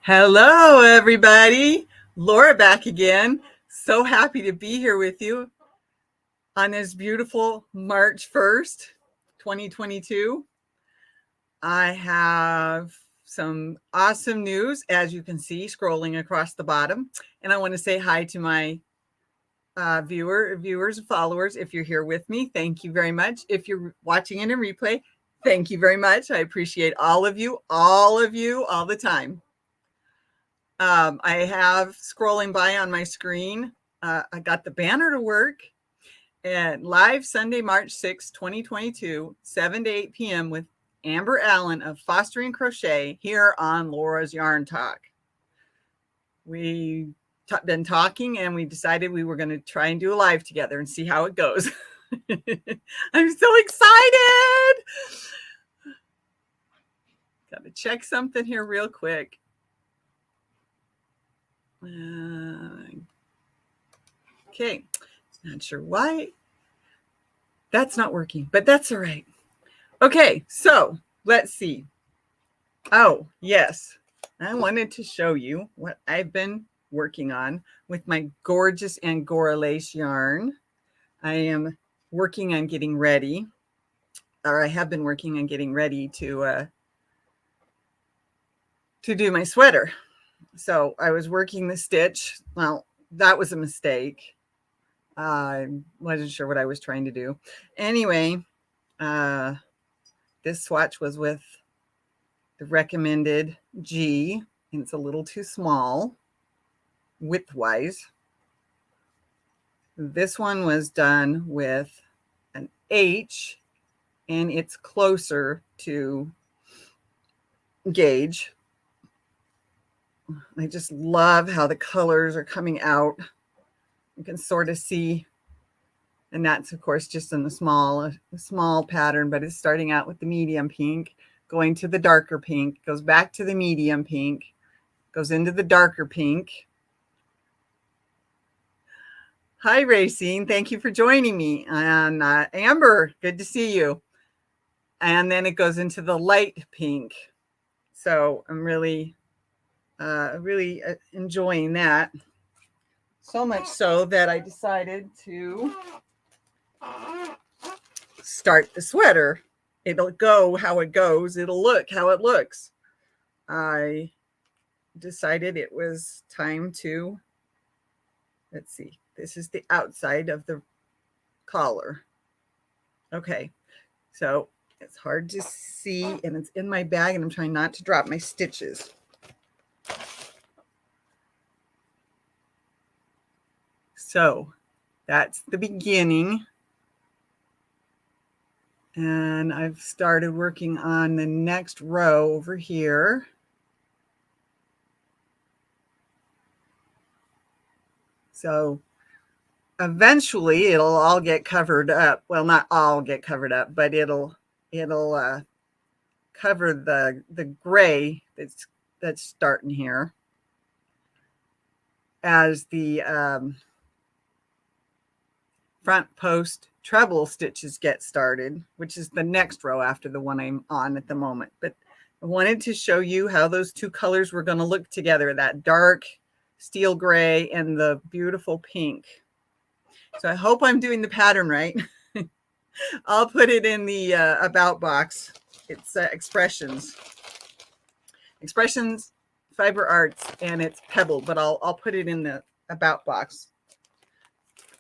Hello, everybody. Laura back again. So happy to be here with you on this beautiful March 1st, 2022. I have some awesome news, as you can see, scrolling across the bottom. And I want to say hi to my viewers and followers. If you're here with me, thank you very much. If you're watching in a replay, thank you very much. I appreciate all of you, all the time. I have scrolling by on my screen. I got the banner to work and live Sunday, March 6, 2022, 7 to 8 p.m. with Amber Allen of Fostering Crochet here on Laura's Yarn Talk. We've been talking and we decided we were going to try and do a live together and see how it goes. I'm so excited. Got to check something here real quick. Okay, not sure why that's not working, but that's all right. Okay, so let's see. Oh, yes, I wanted to show you what I've been working on with my gorgeous Angora lace yarn. I am working on getting ready, or I have been working on getting ready to do my sweater. So I was working the stitch. Well, that was a mistake. I wasn't sure what I was trying to do. Anyway, this swatch was with the recommended G, and it's a little too small width-wise. This one was done with an H, and it's closer to gauge. I just love how the colors are coming out. You can sort of see, and that's of course just in the small pattern, but it's starting out with the medium pink, going to the darker pink, goes back to the medium pink, goes into the darker pink. Hi, Racine. Thank you for joining me. And Amber, good to see you. And then it goes into the light pink. So I'm really enjoying that. So much so that I decided to start the sweater. It'll go how it goes. It'll look how it looks. I decided it was time to, let's see, this is the outside of the collar. Okay, so it's hard to see and it's in my bag and I'm trying not to drop my stitches. So that's the beginning. And I've started working on the next row over here. So eventually it'll all get covered up. Well, not all get covered up, but it'll cover the gray that's starting here as the front post treble stitches get started, which is the next row after the one I'm on at the moment. But I wanted to show you how those two colors were going to look together, that dark steel gray and the beautiful pink. So I hope I'm doing the pattern right. I'll put it in the about box. It's Expressions Fiber Arts, and it's Pebbled, but I'll put it in the about box.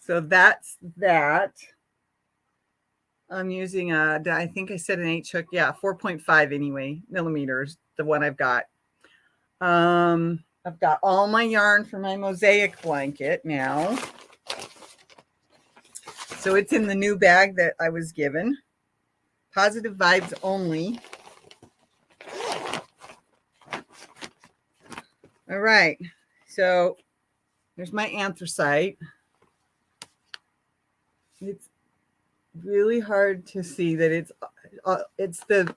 So that's that. I'm using I think I said an H hook. Yeah, 4.5 anyway, millimeters, the one I've got. I've got all my yarn for my mosaic blanket now. So it's in the new bag that I was given. Positive vibes only. All right, so there's my anthracite. It's really hard to see that it's the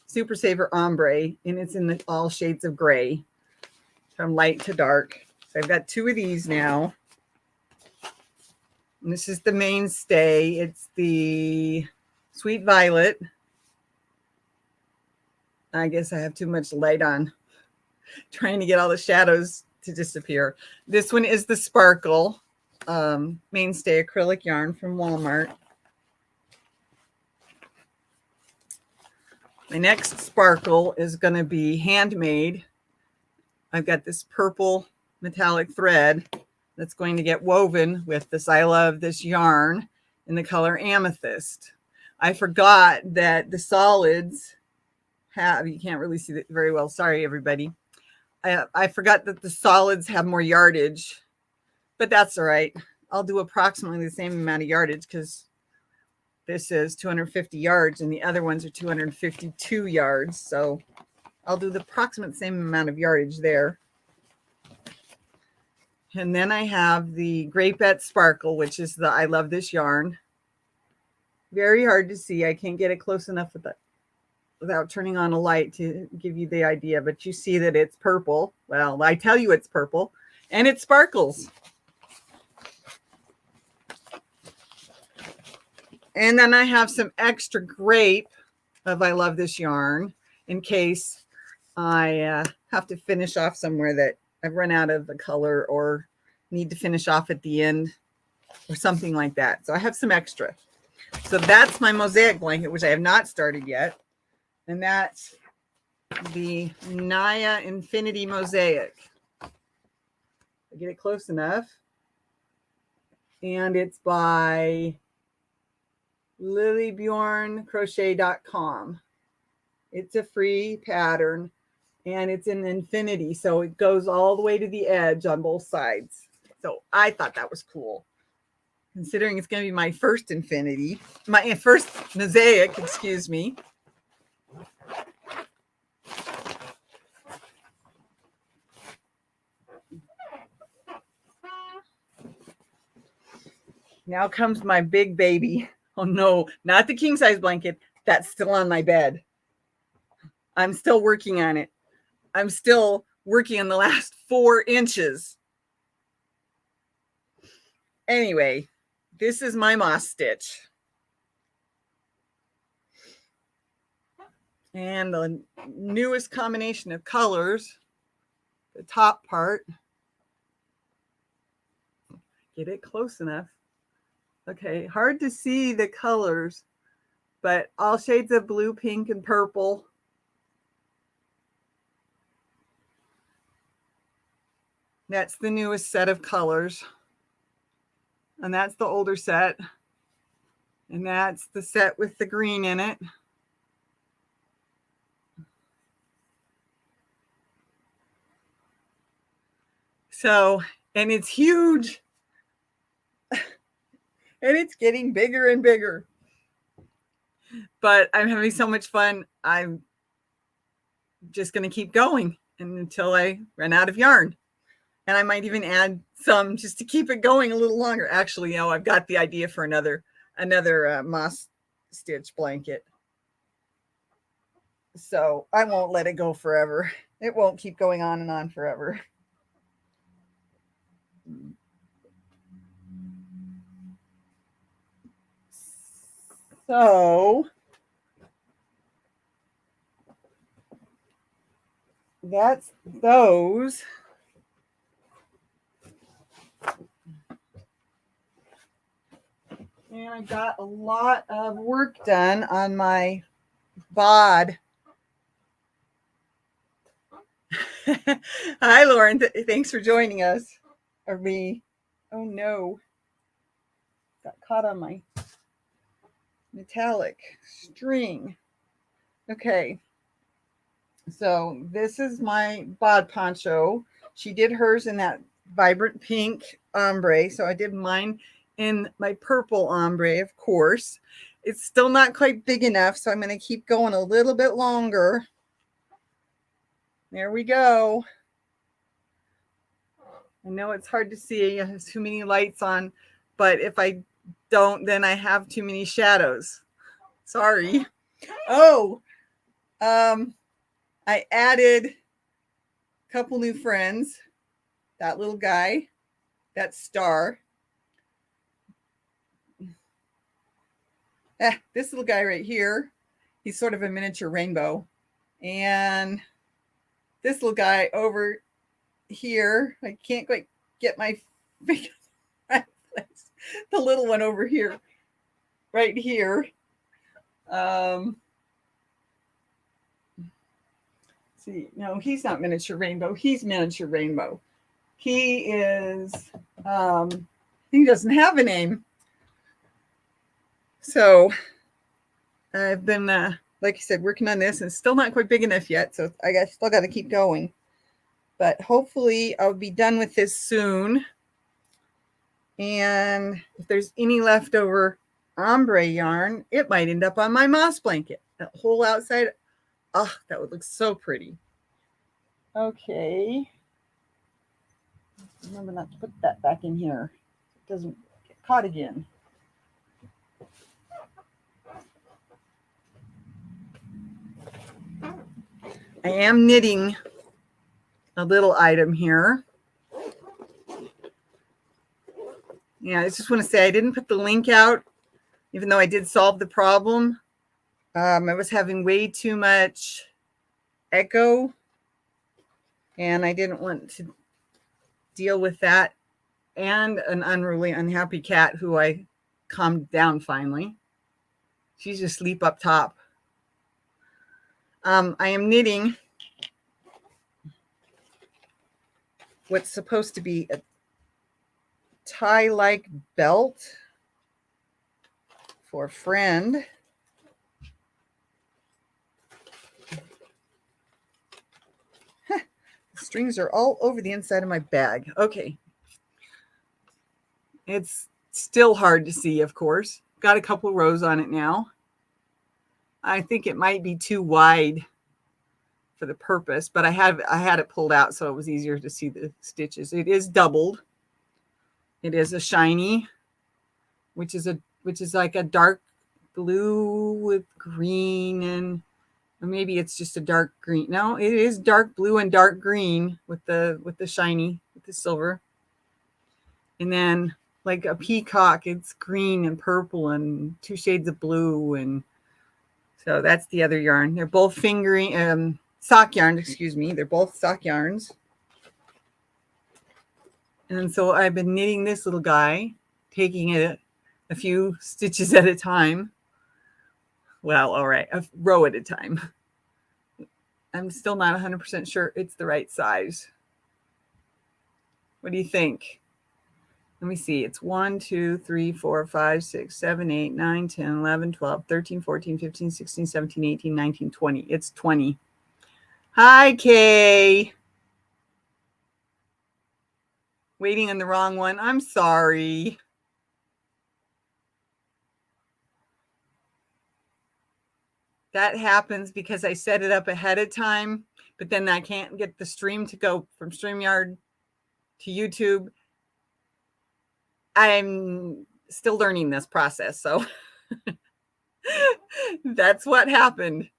Super Saver Ombre, and it's in all shades of gray, from light to dark. So I've got two of these now. And this is the mainstay. It's the Sweet Violet. I guess I have too much light on. trying to get all the shadows to disappear. This one is the Sparkle Mainstay acrylic yarn from Walmart. My next sparkle is going to be handmade. I've got this purple metallic thread that's going to get woven with this I Love This yarn in the color Amethyst. I forgot that the solids have, you can't really see it very well. Sorry, everybody. I forgot that the solids have more yardage, but that's all right. I'll do approximately the same amount of yardage because this is 250 yards and the other ones are 252 yards. So I'll do the approximate same amount of yardage there. And then I have the Grapette Sparkle, which is the I Love This yarn. Very hard to see. I can't get it close enough without turning on a light to give you the idea, but you see that it's purple. Well, I tell you it's purple and it sparkles. And then I have some extra grape of I Love This yarn in case I have to finish off somewhere that I've run out of the color or need to finish off at the end or something like that. So I have some extra. So that's my mosaic blanket, which I have not started yet. And that's the Naya Infinity Mosaic. I get it close enough. And it's by LilyBjornCrochet.com. It's a free pattern and it's in infinity. So it goes all the way to the edge on both sides. So I thought that was cool. Considering it's going to be my first infinity, my first mosaic, excuse me. Now comes my big baby. Oh no, not the king size blanket. That's still on my bed. I'm still working on it. I'm still working on the last 4 inches. Anyway, this is my moss stitch. And the newest combination of colors, the top part. Get it close enough. Okay, hard to see the colors, but all shades of blue, pink, and purple. That's the newest set of colors. And that's the older set. And that's the set with the green in it. So, and it's huge. And it's getting bigger and bigger. But I'm having so much fun. I'm just going to keep going until I run out of yarn. And I might even add some just to keep it going a little longer. Actually, you know, I've got the idea for another moss stitch blanket. So I won't let it go forever. It won't keep going on and on forever. So that's those. And I got a lot of work done on my BOD. Hi, Lauren. Thanks for joining us. Or me. Oh, no. Got caught on my metallic string. Okay. So this is my BOD Poncho. She did hers in that vibrant pink ombre. So I did mine in my purple ombre, of course. It's still not quite big enough, so I'm going to keep going a little bit longer. There we go. I know it's hard to see. I have too many lights on, but if I don't, then I have too many shadows. Sorry. Oh, I added a couple new friends. That little guy, that star. This little guy right here, he's sort of a miniature rainbow. And this little guy over here. I can't quite get my finger right place. The little one over here, right here. See, no, he's not miniature rainbow. He's miniature rainbow. He is, he doesn't have a name. So I've been, like I said, working on this and it's still not quite big enough yet. So I still got to keep going. But hopefully I'll be done with this soon. And if there's any leftover ombre yarn, it might end up on my moss blanket. That whole outside. Oh, that would look so pretty. Okay. Remember not to put that back in here. It doesn't get caught again. I am knitting a little item here. Yeah, I just want to say I didn't put the link out, even though I did solve the problem. I was having way too much echo, and I didn't want to deal with that and an unruly, unhappy cat who I calmed down finally. She's asleep up top. I am knitting what's supposed to be a tie-like belt for a friend. The strings are all over the inside of my bag. Okay. It's still hard to see, of course. Got a couple rows on it now. I think it might be too wide for the purpose, but I had it pulled out so it was easier to see the stitches. It is doubled. It is a shiny, which is like a dark blue with green, and or maybe it's just a dark green. No, it is dark blue and dark green with the shiny, with the silver. And then like a peacock, it's green and purple and 2 shades of blue. And so that's the other yarn. They're both fingering, sock yarn, excuse me. They're both sock yarns. And so I've been knitting this little guy, taking it a few stitches at a time. Well, all right, a row at a time. I'm still not 100% sure it's the right size. What do you think? Let me see. It's 1, 2, 3, 4, 5, 6, 7, 8, 9, 10, 11, 12, 13, 14, 15, 16, 17, 18, 19, 20. It's 20. Hi, Kay. Waiting on the wrong one. I'm sorry. That happens because I set it up ahead of time, but then I can't get the stream to go from StreamYard to YouTube. I'm still learning this process, so that's what happened.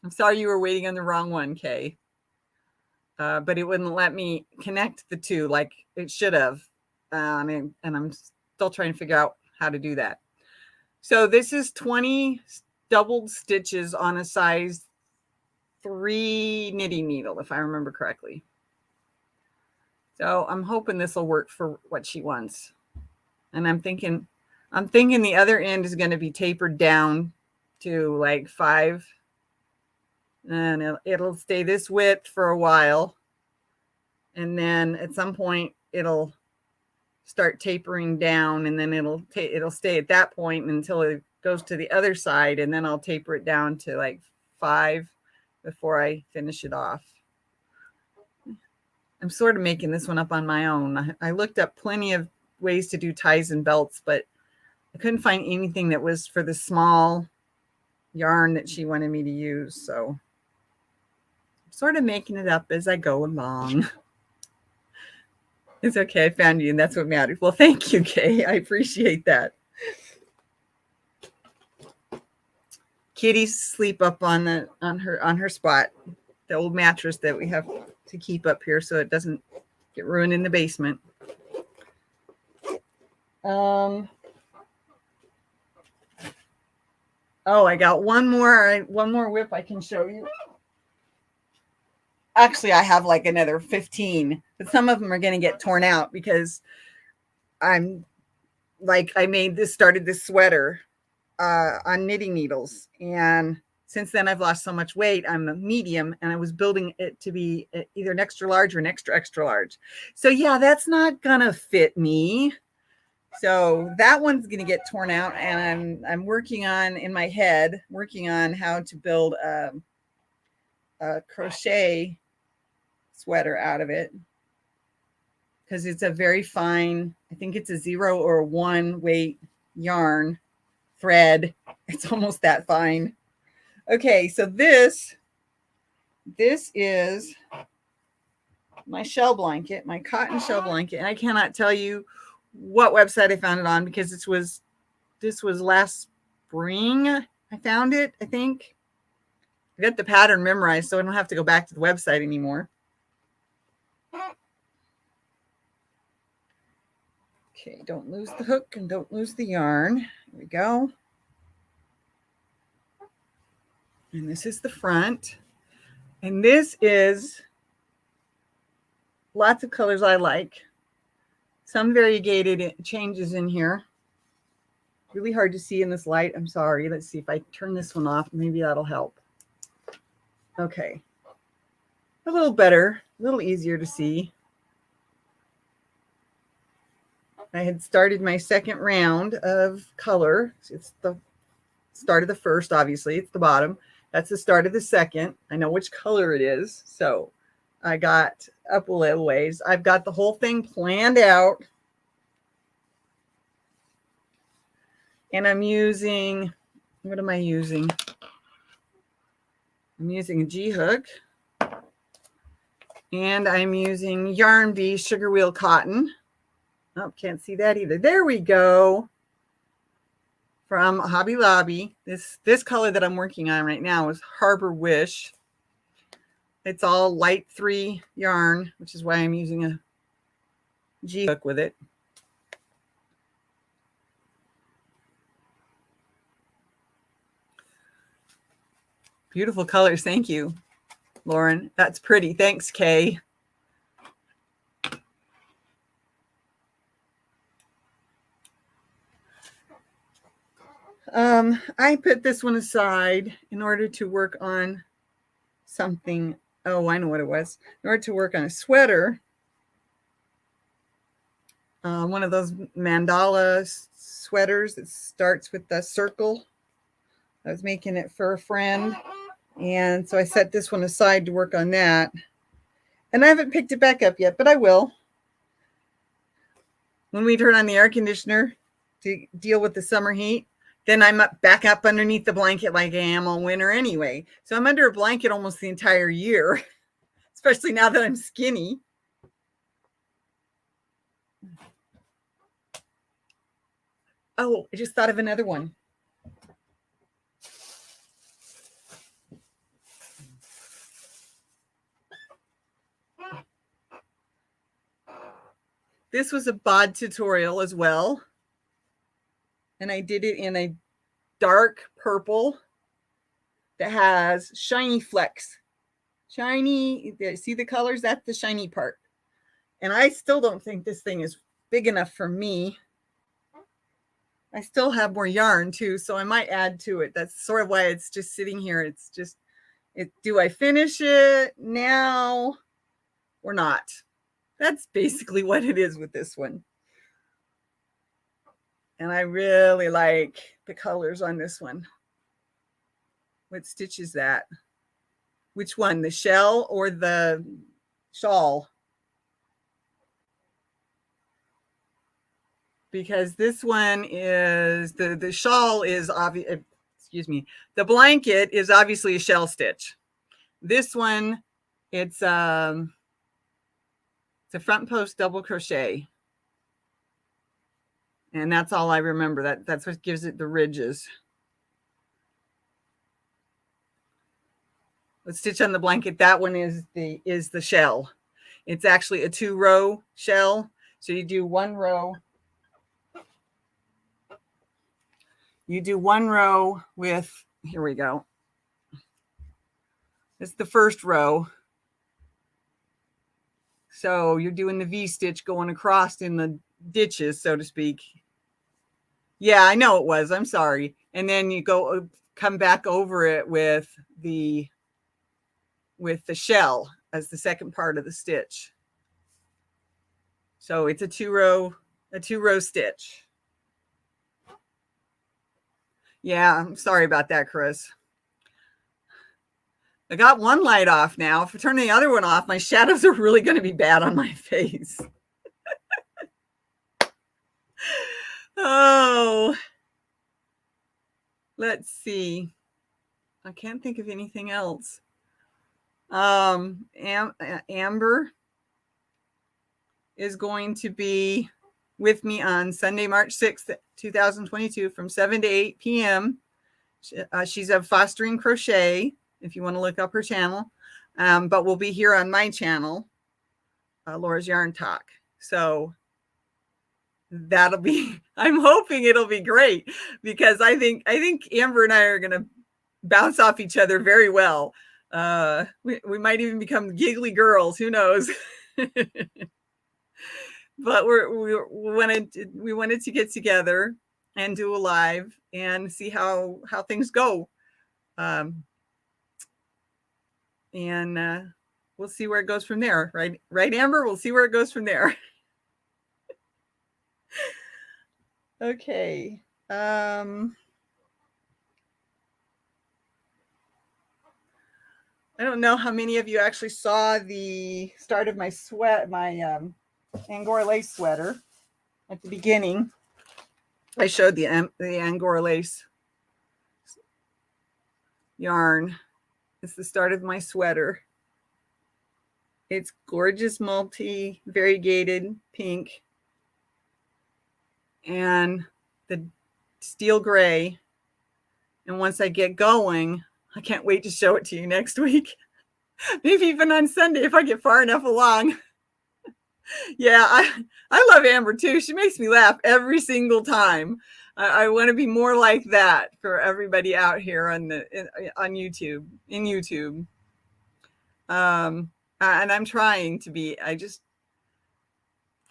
I'm sorry you were waiting on the wrong one, Kay. But it wouldn't let me connect the two like it should have. And I'm still trying to figure out how to do that. So this is 20 doubled stitches on a size 3 knitting needle, if I remember correctly. So I'm hoping this will work for what she wants. And I'm thinking the other end is going to be tapered down to like 5. And it'll stay this width for a while. And then at some point it'll start tapering down, and then it'll stay at that point until it goes to the other side, and then I'll taper it down to like 5 before I finish it off. I'm sort of making this one up on my own. I looked up plenty of ways to do ties and belts, but I couldn't find anything that was for the small yarn that she wanted me to use. So I'm sort of making it up as I go along. It's okay. I found you, and that's what matters. Well, thank you, Kay. I appreciate that. Kitty's sleep up on her spot, the old mattress that we have to keep up here so it doesn't get ruined in the basement. Oh, I got one more whip I can show you. actually, I have like another 15, but some of them are going to get torn out because I'm like, I started this sweater on knitting needles. And since then I've lost so much weight. I'm a medium and I was building it to be either an extra large or an extra, extra large. So yeah, that's not going to fit me. So that one's going to get torn out, and I'm working on, in my head, working on how to build a crochet sweater out of it, because it's a very fine, I think it's a 0 or a 1 weight yarn thread. It's almost that fine. Okay, so this is my shell blanket, my cotton shell blanket, and I cannot tell you what website I found it on, because this was last spring I found it, I think. I got the pattern memorized, so I don't have to go back to the website anymore. Okay, don't lose the hook and don't lose the yarn. Here we go. And this is the front. And this is lots of colors I like. Some variegated changes in here. Really hard to see in this light. I'm sorry. Let's see if I turn this one off. Maybe that'll help. Okay. A little better, a little easier to see. I had started my second round of color. It's the start of the first, obviously. It's the bottom. That's the start of the second. I know which color it is. So I got up a little ways. I've got the whole thing planned out. And I'm using, what am I using? I'm using a G-hook. And I'm using Yarn Bee Sugar Wheel Cotton. Oh, can't see that either. There we go. From Hobby Lobby. This color that I'm working on right now is Harbor Wish. It's all light 3 yarn, which is why I'm using a G-hook with it. Beautiful colors. Thank you, Lauren. That's pretty. Thanks, Kay. I put this one aside in order to work on something. Oh, I know what it was. In order to work on a sweater, one of those mandala sweaters that starts with the circle. I was making it for a friend, and so I set this one aside to work on that. And I haven't picked it back up yet, but I will. When we turn on the air conditioner to deal with the summer heat, then I'm back up underneath the blanket like I am all winter anyway. So I'm under a blanket almost the entire year, especially now that I'm skinny. Oh, I just thought of another one. This was a BOD tutorial as well. And I did it in a dark purple that has shiny flecks. Shiny, see the colors? That's the shiny part. And I still don't think this thing is big enough for me. I still have more yarn too, so I might add to it. That's sort of why it's just sitting here. It's just, do I finish it now or not? That's basically what it is with this one. And I really like the colors on this one. What stitch is that? Which one, the shell or the shawl? Because this one is, the shawl is obvious, excuse me, the blanket is obviously a shell stitch. This one, it's a front post double crochet. And that's all I remember. That's what gives it the ridges. The stitch on the blanket, that one is the shell. It's actually a 2-row shell. So you do 1 row. You do 1 row with, here we go. It's the first row. So you're doing the V-stitch going across in the ditches, so to speak. Yeah, I know it was. I'm sorry. And then you come back over it with the shell as the second part of the stitch. So it's a two row stitch. Yeah, I'm sorry about that, Chris. I got one light off now. If I turn the other one off, my shadows are really going to be bad on my face. Oh, let's see. I can't think of anything else. Amber is going to be with me on Sunday, March 6th, 2022 from 7 to 8 p.m. She's a Fostering Crochet, if you want to look up her channel. But we'll be here on my channel, Laura's Yarn Talk. So that'll be, I'm hoping it'll be great, because I think Amber and I are going to bounce off each other very well. We might even become giggly girls, who knows. But we wanted to get together and do a live and see how things go. And we'll see where it goes from there. Right, Amber? We'll see where it goes from there. Okay. I don't know how many of you actually saw the start of my Angora lace sweater at the beginning. I showed the Angora lace yarn. It's the start of my sweater. It's gorgeous, variegated pink and the steel gray. And once I get going, I can't wait to show it to you next week. Maybe even on Sunday if I get far enough along. Yeah, I love Amber too. She makes me laugh every single time. I want to be more like that for everybody out here on YouTube, in YouTube. And I'm trying to be.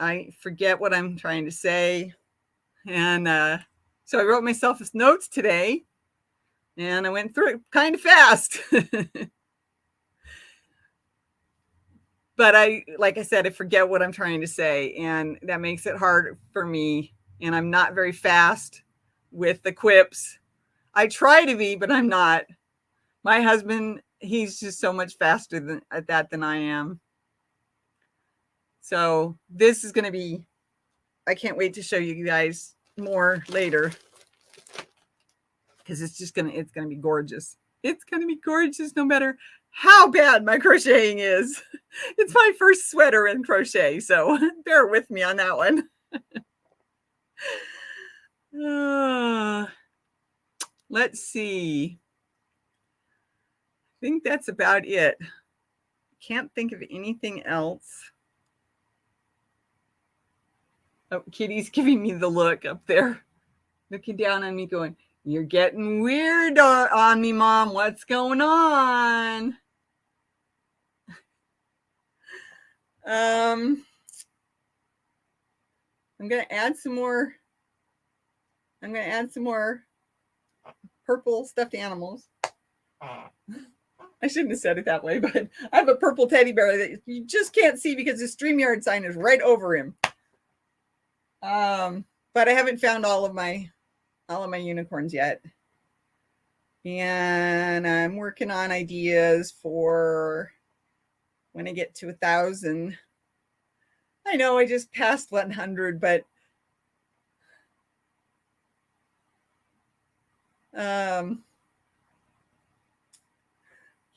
I forget what I'm trying to say, and so I wrote myself notes today, and I went through it kind of fast. But like I said, I forget what I'm trying to say, and that makes it hard for me. And I'm not very fast with the quips. I try to be, but I'm not. My husband, he's just so much faster at that than I am. So this is going to be, I can't wait to show you guys more later, because it's going to be gorgeous. It's going to be gorgeous no matter how bad my crocheting is. It's my first sweater in crochet, so bear with me on that one. Let's see. I think that's about it. Can't think of anything else. Oh, Kitty's giving me the look up there, looking down on me going, "You're getting weird on me, Mom. What's going on?" I'm going to add some more. I'm going to add some more purple stuffed animals. I shouldn't have said it that way, but I have a purple teddy bear that you just can't see because the StreamYard sign is right over him. But I haven't found all of my unicorns yet. And I'm working on ideas for when I get to 1,000. I know I just passed 100, but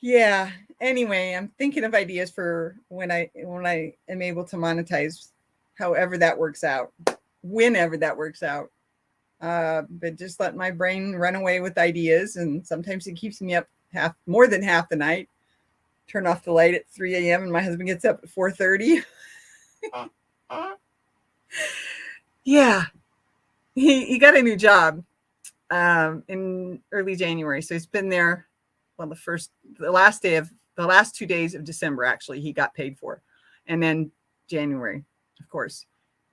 yeah. Anyway, I'm thinking of ideas for when I am able to monetize, however that works out, whenever that works out. But just let my brain run away with ideas, and sometimes it keeps me up more than half the night. Turn off the light at 3 a.m. and my husband gets up at 4:30. Yeah, he got a new job in early January, so he's been there. Well, the last 2 days of December, actually, he got paid for. and then January, of course.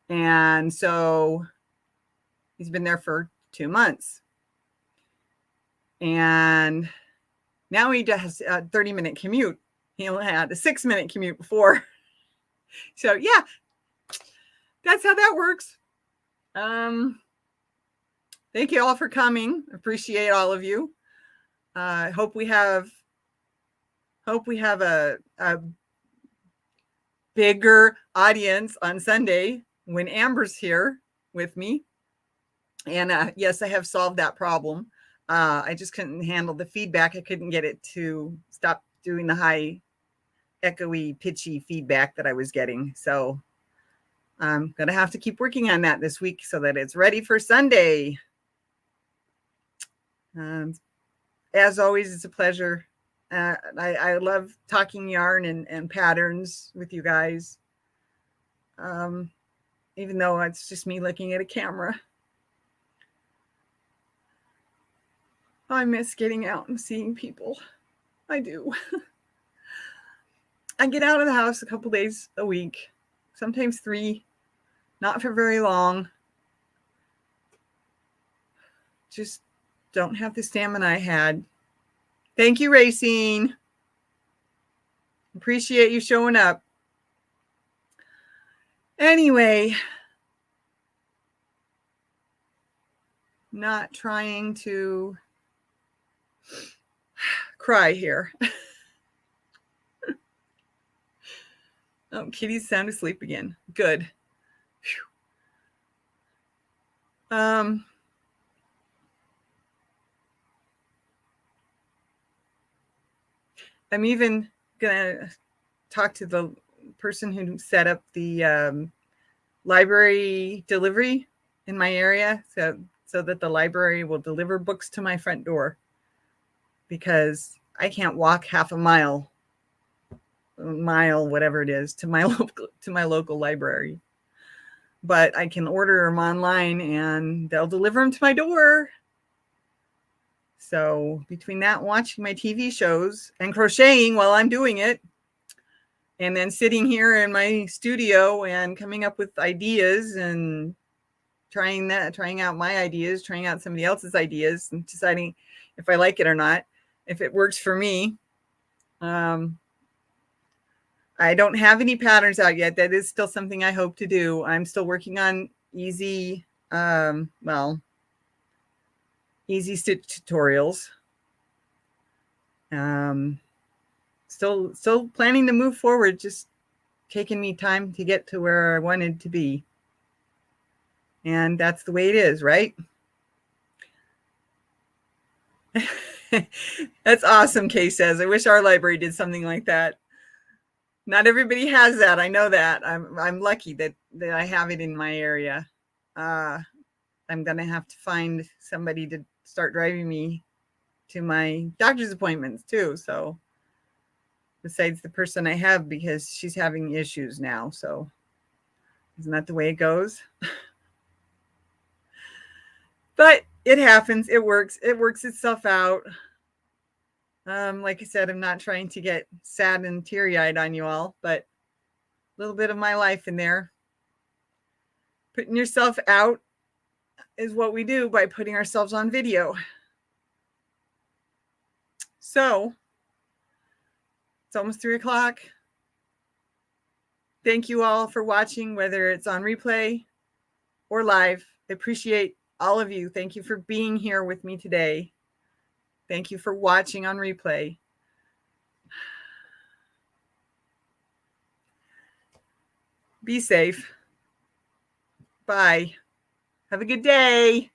And so he's been there for 2 months. And now he does a 30-minute commute. He only had a 6-minute commute before. So yeah, that's how that works. Thank you all for coming. Appreciate all of you. Hope we have a bigger audience on Sunday when Amber's here with me. And yes, I have solved that problem. I just couldn't handle the feedback. I couldn't get it to stop doing the high, echoey, pitchy feedback that I was getting. So I'm going to have to keep working on that this week so that it's ready for Sunday. As always, it's a pleasure. I love talking yarn and patterns with you guys. Even though it's just me looking at a camera. I miss getting out and seeing people. I do. I get out of the house a couple days a week, sometimes 3, not for very long. Just don't have the stamina I had. Thank you, Racine. Appreciate you showing up. Anyway, not trying to cry here. Oh, Kitty's sound asleep again. Good. I'm even gonna talk to the person who set up the library delivery in my area, so that the library will deliver books to my front door, because I can't walk half a mile, whatever it is, to my local library. But I can order them online and they'll deliver them to my door. So between that, watching my TV shows and crocheting while I'm doing it, and then sitting here in my studio and coming up with ideas and trying out my ideas, trying out somebody else's ideas, and deciding if I like it or not, if it works for me. I don't have any patterns out yet. That is still something I hope to do. I'm still working on easy stitch tutorials. Still planning to move forward, just taking me time to get to where I wanted to be. And that's the way it is, right? That's awesome, Kay says. I wish our library did something like that. Not everybody has that. I know that. I'm lucky that I have it in my area. I'm going to have to find somebody to start driving me to my doctor's appointments too. So besides the person I have, because she's having issues now. So isn't that the way it goes? But it happens. It works. It works itself out. Like I said, I'm not trying to get sad and teary-eyed on you all, but a little bit of my life in there. Putting yourself out is what we do by putting ourselves on video. So it's almost 3:00. Thank you all for watching, whether it's on replay or live. I appreciate all of you. Thank you for being here with me today. Thank you for watching on replay. Be safe. Bye. Have a good day.